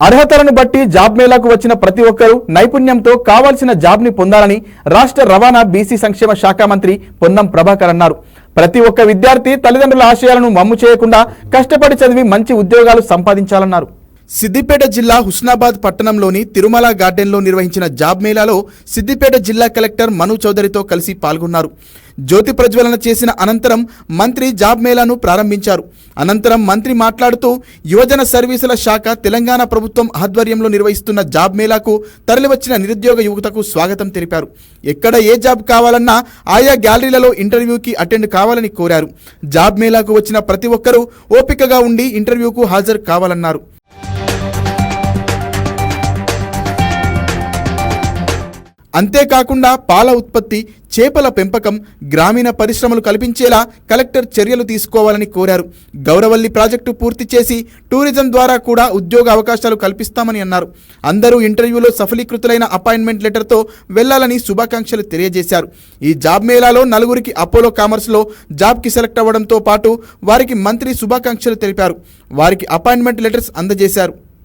అర్హతలను బట్టి జాబ్ మేళాకు వచ్చిన ప్రతి ఒక్కరూ నైపుణ్యంతో కావాల్సిన జాబ్ని పొందాలని రాష్ట్ర రవాణా బీసీ సంక్షేమ శాఖ మంత్రి పొన్నం ప్రభాకర్ అన్నారు. ప్రతి ఒక్క విద్యార్థి తల్లిదండ్రుల ఆశయాలను వమ్ము చేయకుండా కష్టపడి చదివి మంచి ఉద్యోగాలు సంపాదించాలన్నారు. సిద్దిపేట జిల్లా హుస్నాబాద్ పట్టణంలోని తిరుమల గార్డెన్లో నిర్వహించిన జాబ్ మేళాలో సిద్దిపేట జిల్లా కలెక్టర్ మను చౌదరితో కలిసి పాల్గొన్నారు. జ్యోతి ప్రజ్వలన చేసిన అనంతరం మంత్రి జాబ్ మేళాను ప్రారంభించారు. అనంతరం మంత్రి మాట్లాడుతూ యువజన సర్వీసుల శాఖ తెలంగాణ ప్రభుత్వం ఆధ్వర్యంలో నిర్వహిస్తున్న జాబ్ మేళాకు తరలివచ్చిన నిరుద్యోగ యువతకు స్వాగతం తెలిపారు. ఎక్కడ ఏ జాబ్ కావాలన్నా ఆయా గ్యాలరీలలో ఇంటర్వ్యూకి అటెండ్ కావాలని కోరారు. జాబ్ మేళాకు వచ్చిన ప్రతి ఒక్కరూ ఓపికగా ఉండి ఇంటర్వ్యూకు హాజరు కావాలన్నారు. అంతేకాకుండా పాల ఉత్పత్తి, చేపల పెంపకం, గ్రామీణ పరిశ్రమలు కల్పించేలా కలెక్టర్ చర్యలు తీసుకోవాలని కోరారు. గౌరవల్లి ప్రాజెక్టు పూర్తి చేసి టూరిజం ద్వారా కూడా ఉద్యోగ అవకాశాలు కల్పిస్తామని అన్నారు. అందరూ ఇంటర్వ్యూలో సఫలీకృతులైన అపాయింట్మెంట్ లెటర్తో వెళ్లాలని శుభాకాంక్షలు తెలియజేశారు. ఈ జాబ్ మేళాలో నలుగురికి అపోలో కామర్స్లో జాబ్కి సెలెక్ట్ అవ్వడంతో పాటు వారికి మంత్రి శుభాకాంక్షలు తెలిపారు. వారికి అపాయింట్మెంట్ లెటర్స్ అందజేశారు.